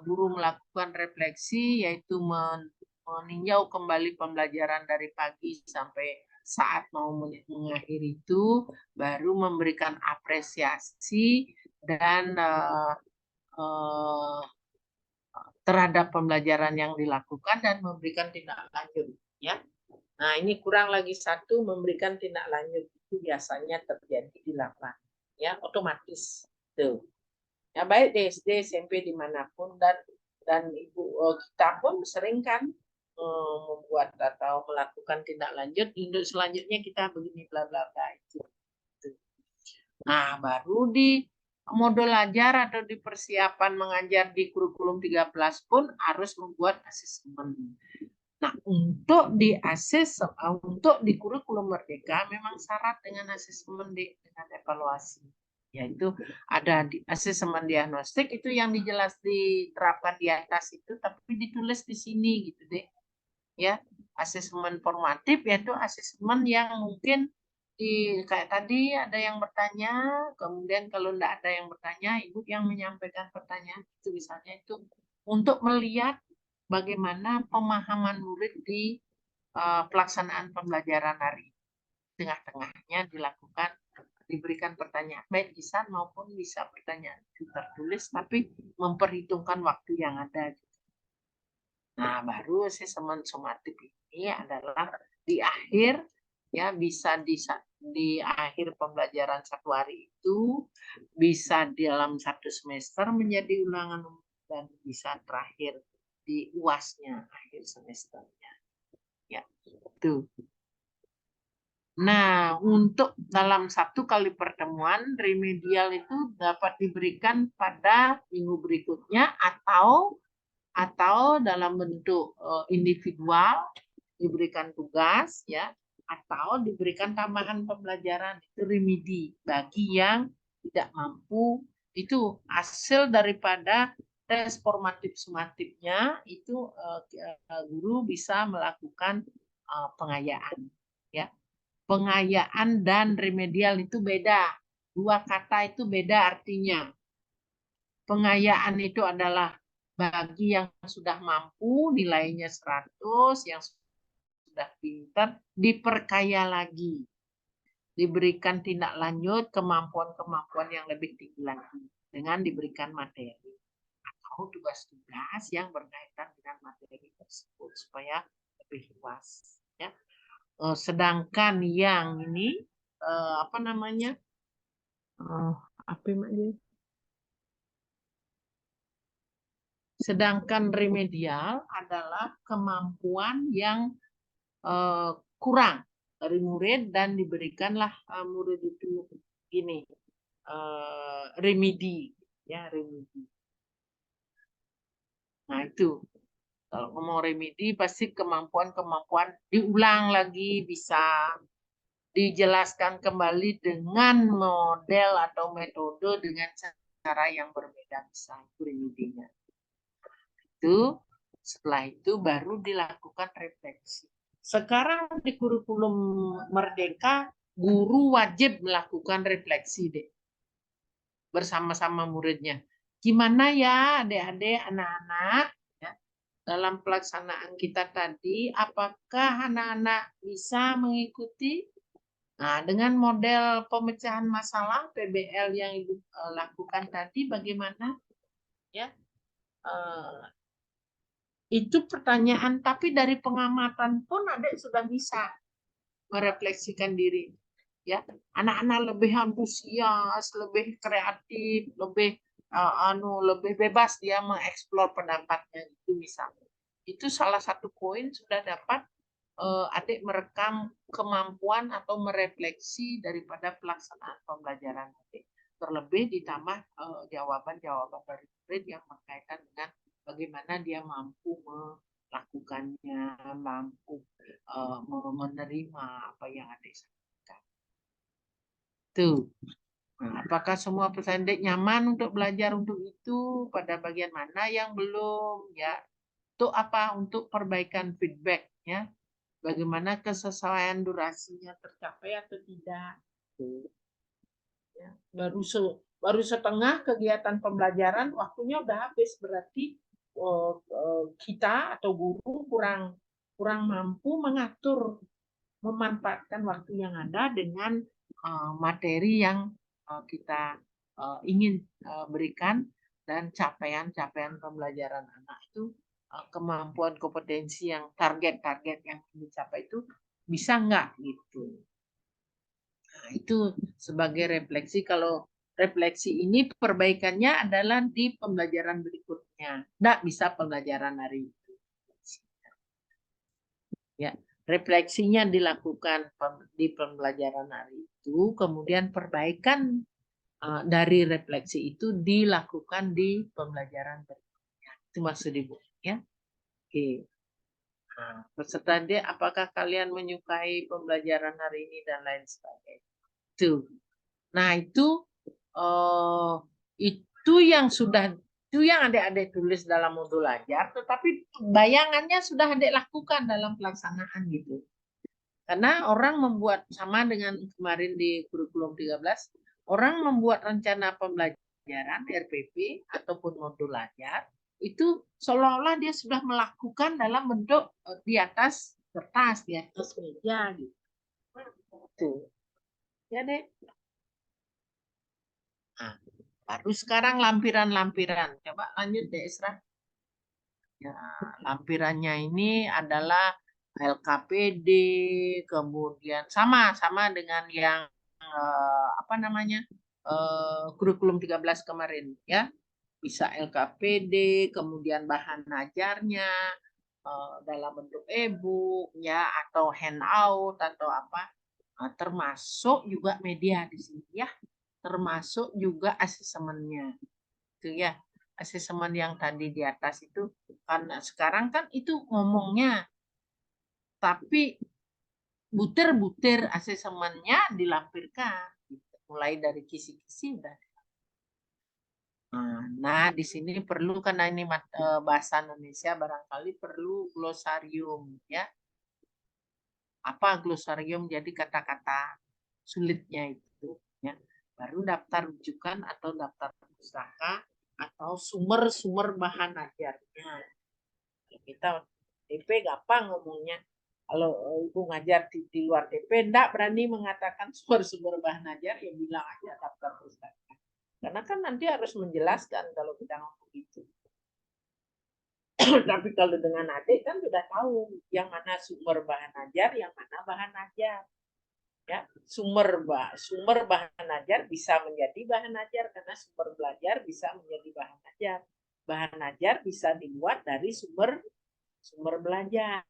guru melakukan refleksi yaitu meninjau kembali pembelajaran dari pagi sampai saat mau mengakhiri itu, baru memberikan apresiasi dan terhadap pembelajaran yang dilakukan dan memberikan tindak lanjut, ya. Nah, ini kurang lagi satu, memberikan tindak lanjut itu biasanya terjadi di lapangan, ya, otomatis tuh. Ya, baik di SD, SMP dimanapun dan ibu kita pun sering kan membuat atau melakukan tindak lanjut. Untuk selanjutnya kita begini bla bla bla itu. Nah, baru di modul ajar atau di persiapan mengajar di kurikulum 13 pun harus membuat asesmen. Nah, untuk untuk di kurikulum Merdeka memang syarat dengan asesmen dengan evaluasi. Yaitu ada di asesmen diagnostik itu yang diterapkan di atas itu, tapi ditulis di sini gitu deh. Ya, asesmen formatif yaitu asesmen yang mungkin kayak tadi ada yang bertanya, kemudian kalau tidak ada yang bertanya, ibu yang menyampaikan pertanyaan itu misalnya itu untuk melihat bagaimana pemahaman murid di pelaksanaan pembelajaran hari. Tengah-tengahnya diberikan pertanyaan baik lisan maupun bisa pertanyaan tertulis, tapi memperhitungkan waktu yang ada. Nah, baru asesmen sumatif ini adalah di akhir, ya bisa di akhir pembelajaran 1 hari itu, bisa dalam 1 semester menjadi ulangan dan bisa terakhir di UAS-nya akhir semesternya. Ya, itu. Nah, untuk dalam 1 kali pertemuan, remedial itu dapat diberikan pada minggu berikutnya atau dalam bentuk individual diberikan tugas, ya, atau diberikan tambahan pembelajaran, itu remedi bagi yang tidak mampu. Itu hasil daripada tes formatif sumatifnya itu guru bisa melakukan pengayaan, ya. Pengayaan dan remedial itu beda. 2 kata itu beda artinya. Pengayaan itu adalah bagi yang sudah mampu, nilainya 100, yang sudah pintar, diperkaya lagi. Diberikan tindak lanjut kemampuan-kemampuan yang lebih tinggi lagi dengan diberikan materi atau tugas-tugas yang berkaitan dengan materi tersebut supaya lebih luas. Ya. Sedangkan yang ini apa namanya? Sedangkan remedial adalah kemampuan yang kurang dari murid dan diberikanlah murid itu gini remedi, ya remedi. Nah itu kalau ngomong remedi pasti kemampuan-kemampuan diulang lagi, bisa dijelaskan kembali dengan model atau metode dengan cara yang berbeda, bisa itu remedinya. Itu setelah itu baru dilakukan refleksi. Sekarang di kurikulum Merdeka guru wajib melakukan refleksi deh bersama-sama muridnya. Gimana ya adik-adik, anak-anak, ya, dalam pelaksanaan kita tadi, apakah anak-anak bisa mengikuti? Nah, dengan model pemecahan masalah PBL yang Ibu lakukan tadi, bagaimana? Ya, itu pertanyaan, tapi dari pengamatan pun adik sudah bisa merefleksikan diri. Ya, anak-anak lebih antusias, lebih kreatif, lebih lebih bebas dia mengeksplor pendapatnya itu misalnya. Itu salah satu poin sudah dapat adik merekam kemampuan atau merefleksi daripada pelaksanaan pembelajaran adik. Terlebih ditambah jawaban-jawaban dari murid yang berkaitan dengan bagaimana dia mampu melakukannya, mampu menerima apa yang adik sampaikan. Tuh. Nah, apakah semua peserta nyaman untuk belajar untuk itu? Pada bagian mana yang belum? Ya, untuk apa? Untuk perbaikan feedback, ya. Bagaimana kesesuaian durasinya tercapai atau tidak? Ya, baru setengah kegiatan pembelajaran, waktunya udah habis, berarti kita atau guru kurang mampu mengatur, memanfaatkan waktu yang ada dengan materi yang kita ingin berikan, dan capaian-capaian pembelajaran anak itu, kemampuan kompetensi yang target-target yang dicapai itu bisa nggak gitu. Nah, itu sebagai refleksi. Kalau refleksi ini perbaikannya adalah di pembelajaran berikutnya, nggak bisa pembelajaran hari itu. Ya, refleksinya dilakukan di pembelajaran hari itu, kemudian perbaikan dari refleksi itu dilakukan di pembelajaran berikutnya. Itu maksud Ibu, ya. Oke. Nah, peserta didik, apakah kalian menyukai pembelajaran hari ini dan lain sebagainya. Nah, itu yang adik-adik tulis dalam modul ajar, tetapi bayangannya sudah adik lakukan dalam pelaksanaan gitu. Karena orang membuat sama dengan kemarin di kurikulum 13, orang membuat rencana pembelajaran RPP ataupun modul ajar itu seolah-olah dia sudah melakukan dalam bentuk di atas kertas, di atas meja gitu. Tuh. Ya, Dek. Nah, baru sekarang lampiran-lampiran. Coba lanjut deh, Isra. Ya, lampirannya ini adalah LKPD, kemudian sama dengan yang kurikulum 13 kemarin ya. Bisa LKPD, kemudian bahan ajarnya dalam bentuk e-book ya atau handout atau apa. Nah, termasuk juga media di sini ya. Termasuk juga asesmennya. Itu ya, asesmen yang tadi di atas itu karena sekarang kan itu ngomongnya tapi butir-butir asesmennya dilampirkan mulai dari kisi-kisi udah. Nah, di sini perlu karena ini bahasa Indonesia barangkali perlu glosarium ya. Apa glosarium? Jadi kata-kata sulitnya itu ya. Baru daftar rujukan atau daftar pustaka atau sumber-sumber bahan ajarnya. Kita DP gampang ngomongnya. Kalau ibu ngajar di luar DP, enggak berani mengatakan sumber-sumber bahan ajar, ya bilang aja daftar pustaka. Karena kan nanti harus menjelaskan kalau kita ngomong gitu. Tapi kalau dengan adik kan sudah tahu yang mana sumber bahan ajar, yang mana bahan ajar. Ya, sumber bahan ajar bisa menjadi bahan ajar karena sumber belajar bisa menjadi bahan ajar. Bahan ajar bisa dibuat dari sumber belajar.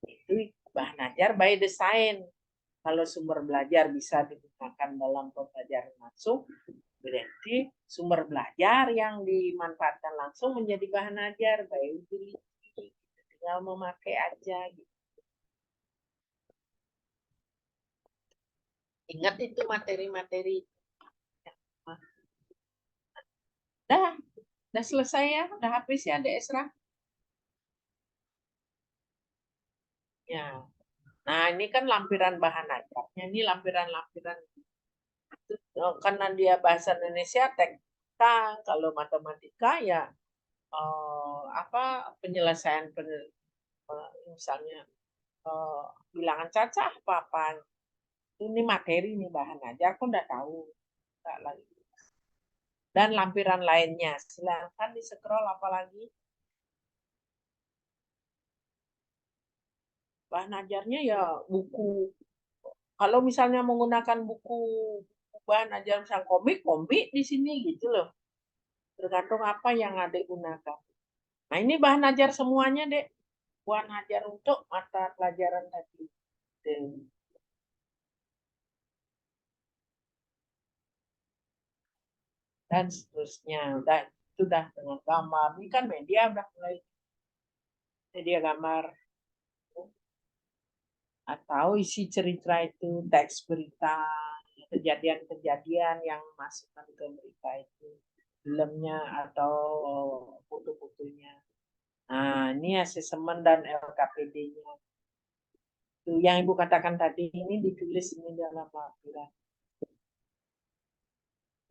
Itu bahan ajar by design. Kalau sumber belajar bisa digunakan dalam pembelajaran langsung, berarti sumber belajar yang dimanfaatkan langsung menjadi bahan ajar by utility. Tinggal memakai aja gitu. Ingat itu materi-materi. Udah selesai ya? Udah habis ya, Dek Esra? Ya. Nah, ini kan lampiran bahan ajarnya. Ini lampiran-lampiran. Karena dia bahasa Indonesia, TK. Kalau matematika ya penyelesaian misalnya bilangan cacah apa ini materi nih bahan ajar aku udah tahu nggak lagi. Dan lampiran lainnya silakan di scroll apalagi bahan ajarnya ya buku. Kalau misalnya menggunakan buku bahan ajar misalnya komik di sini gitu loh. Tergantung apa yang adik gunakan. Nah ini bahan ajar semuanya dek. Bahan ajar untuk mata pelajaran tadi. Dan seterusnya. Sudah dengan gambar. Ini kan media udah mulai media gambar. Atau isi cerita itu, teks berita, kejadian-kejadian yang masukkan ke berita itu. Filmnya atau foto-fotonya. Nah, ini asesmen dan LKPD-nya. Yang Ibu katakan tadi ini ditulis ini dalam lampiran.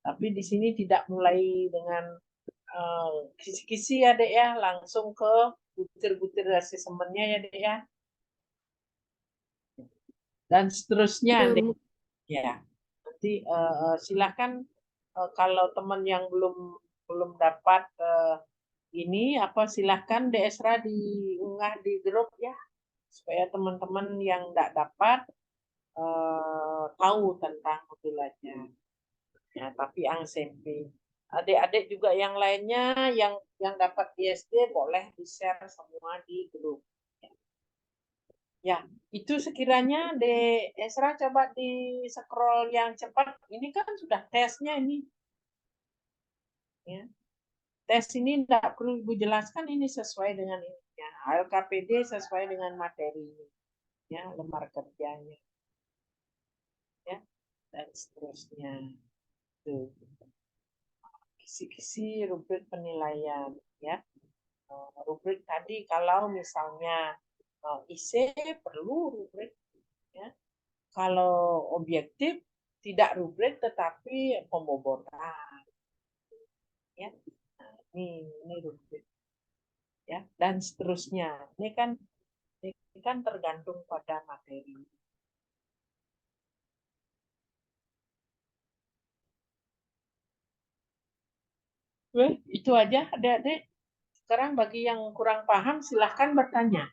Tapi di sini tidak mulai dengan kisi-kisi ya dek ya, langsung ke butir-butir asesmennya ya dek ya. Dan seterusnya dek. Ya, nanti silakan kalau teman yang belum dapat ini silahkan Dek Esra diunggah di grup ya supaya teman-teman yang tidak dapat tahu tentang modulnya. Ya, tapi SMP. Adik-adik juga yang lainnya yang dapat ISD boleh di-share semua di grup. Ya, itu sekiranya Dek Esra coba di scroll yang cepat. Ini kan sudah tesnya ini. Ya. Tes ini tidak perlu Ibu jelaskan, ini sesuai dengan ininya. LKPD sesuai dengan materinya, ya, lembar kerjanya, ya, dan seterusnya. Tuh. Kisi-kisi rubrik penilaian, ya. Rubrik tadi kalau misalnya IC perlu rubrik, ya. Kalau objektif tidak rubrik tetapi pembobotan, ya. Nah, ini rubrik, ya, dan seterusnya. Ini kan tergantung pada materi. Itu aja adik-adik. Sekarang bagi yang kurang paham silahkan bertanya.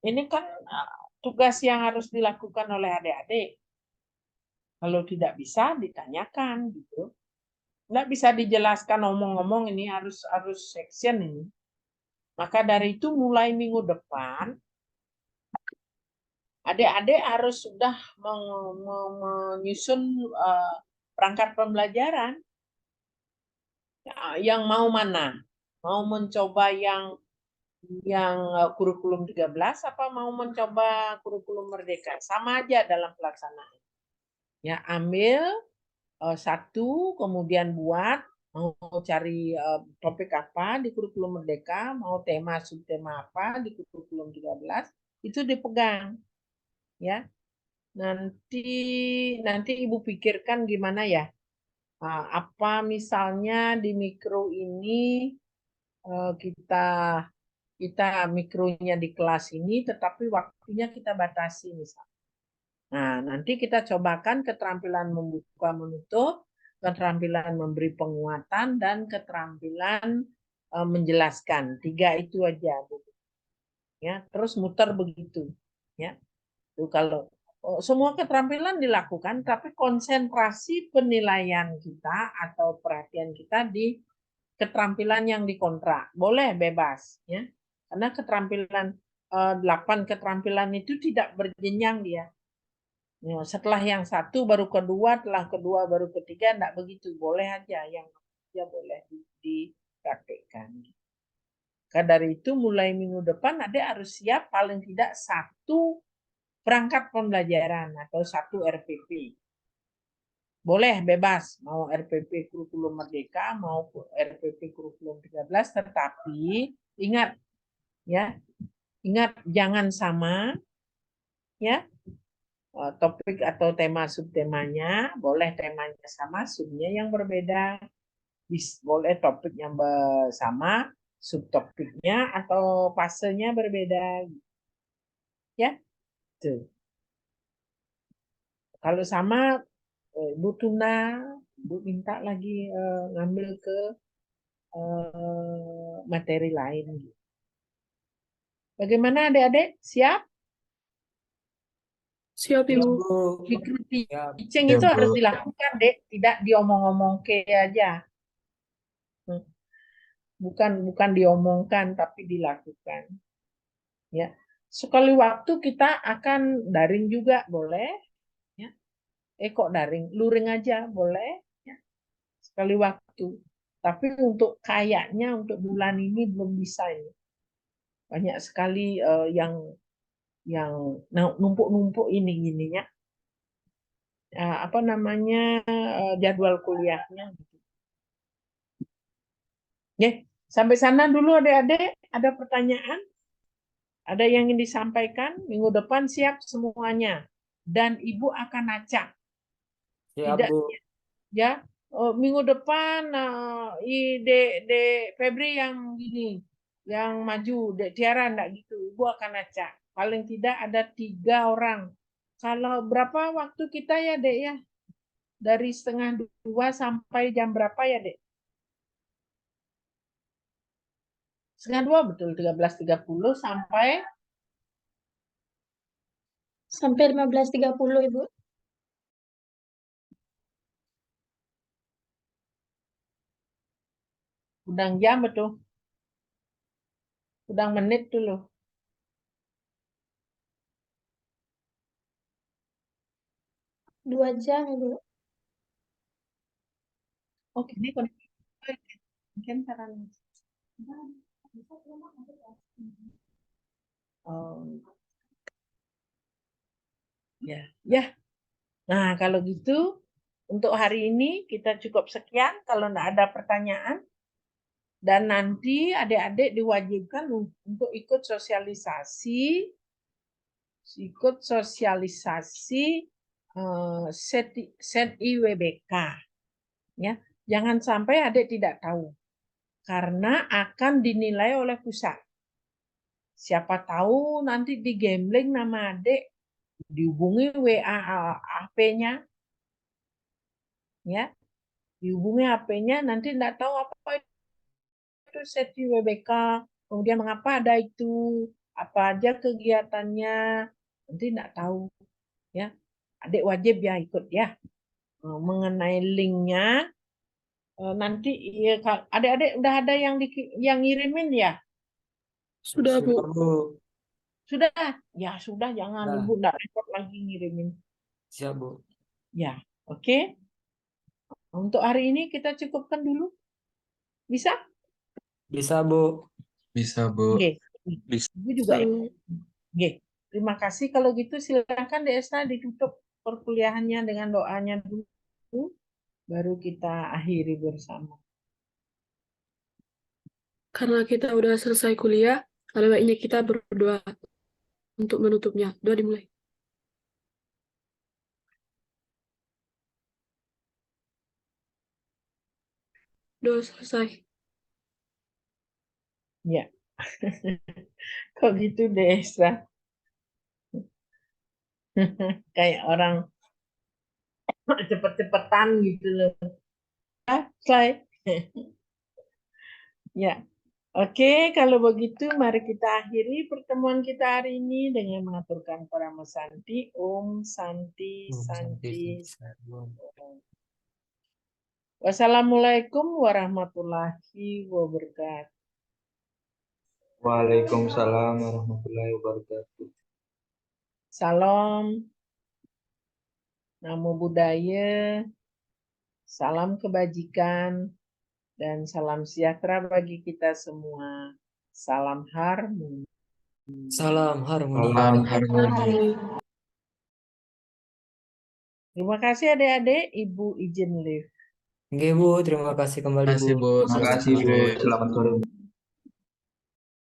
Ini kan tugas yang harus dilakukan oleh adik-adik. Kalau tidak bisa ditanyakan gitu. Nggak bisa dijelaskan omong-omong, ini harus section ini. Maka dari itu mulai minggu depan adik-adik harus sudah menyusun perangkat pembelajaran. Yang mau mana? Mau mencoba yang kurikulum 13 apa mau mencoba kurikulum merdeka? Sama aja dalam pelaksanaan. Ya, ambil satu, kemudian buat, mau cari topik apa di kurikulum merdeka, mau tema subtema apa di kurikulum 13, itu dipegang. Ya. Nanti Ibu pikirkan gimana ya? Apa misalnya di mikro ini kita mikronya di kelas ini, tetapi waktunya kita batasi misalnya. Nah, nanti kita cobakan keterampilan membuka menutup, keterampilan memberi penguatan, dan keterampilan menjelaskan. 3 itu aja, Bu. Ya, terus muter begitu. Ya, itu kalau semua keterampilan dilakukan, tapi konsentrasi penilaian kita atau perhatian kita di keterampilan yang dikontrak. Boleh bebas, ya. Karena keterampilan 8 keterampilan itu tidak berjenjang dia. Ya, setelah yang satu baru kedua, setelah kedua baru ketiga, enggak begitu. Boleh aja yang ya boleh dipraktikkan. Karena dari itu mulai minggu depan adik harus siap paling tidak satu perangkat pembelajaran atau satu RPP. Boleh bebas mau RPP kurikulum merdeka mau RPP kurikulum 13, tetapi ingat ya, ingat jangan sama ya. Topik atau tema subtemanya, boleh temanya sama, subnya yang berbeda, boleh topiknya sama, subtopiknya atau fasenya berbeda, ya. Tuh. Kalau sama, Bu Tuna, Bu minta lagi ngambil ke materi lain. Bagaimana adik-adik? Siap? Siap, Ibu. Bu. Teaching itu harus dilakukan, Dek. Tidak diomong-omong ke aja. Bukan diomongkan, tapi dilakukan. Ya. Sekali waktu kita akan daring juga, boleh. Ya. Kok daring? Luring aja, boleh. Ya. Sekali waktu. Tapi untuk kayaknya untuk bulan ini belum bisa ini. Banyak sekali yang numpuk-numpuk ininya. Apa namanya jadwal kuliahnya. Ya, sampai sana dulu adik-adik. Ada pertanyaan? Ada yang ingin disampaikan? Minggu depan siap semuanya. Dan Ibu akan acak. Siap, Bu. Ya, minggu depan Dek Febri yang gini, yang maju, Dek Tiara enggak gitu. Ibu akan acak. Paling tidak ada 3 orang. Kalau berapa waktu kita ya, Dek ya? Dari 1:30 sampai jam berapa ya, Dek? 1:30 betul, 13.30 sampai 15.30, Ibu. udang jam betul. Udang menit dulu. Dua jam, Ibu. Oke, ini mungkin caranya. Oh, ya, ya. Nah, kalau gitu untuk hari ini kita cukup sekian. Kalau enggak ada pertanyaan, dan nanti adik-adik diwajibkan untuk ikut sosialisasi set IWBK, ya. Jangan sampai adik tidak tahu karena akan dinilai oleh pusat. Siapa tahu nanti di gambling nama adik dihubungi WA HP-nya, ya, dihubungi HP-nya, nanti tidak tahu apa itu set IWBK, kemudian mengapa ada itu, apa aja kegiatannya, nanti tidak tahu, ya. Adik wajib ya ikut ya. Mengenai linknya nanti ya, adik-adik udah ada yang ngirimin ya? Sudah, Bu. Bu. Sudah? Ya sudah, jangan Nah. Ibu enggak repot lagi ngirimin. Siap, Bu. Ya, oke. Untuk hari ini kita cukupkan dulu. Bisa? Bisa, Bu. Bisa, Bu. Oke. Bisa. Ibu juga ya. Oke. Terima kasih. Kalau gitu silakan Desa ditutup perkuliahannya dengan doanya dulu, baru kita akhiri bersama. Karena kita udah selesai kuliah, ada baiknya kita berdoa untuk menutupnya. Doa dimulai. Doa selesai. Ya. Kok gitu Desa? Kayak orang cepet-cepetan gitu loh. Selesai. Ya. Oke, kalau begitu mari kita akhiri pertemuan kita hari ini dengan mengaturkan Parama Santi. Om Santi Santi. Wassalamualaikum warahmatullahi wabarakatuh. Waalaikumsalam warahmatullahi wabarakatuh. Salam, namo buddhaya, salam kebajikan, dan salam sejahtera bagi kita semua. Salam harmoni. Salam harmoni. Salam harmoni. Terima kasih adik-adik, Ibu izin live. Oke, Bu. Terima kasih kembali, Bu. Terima kasih, Bu. Selamat sore.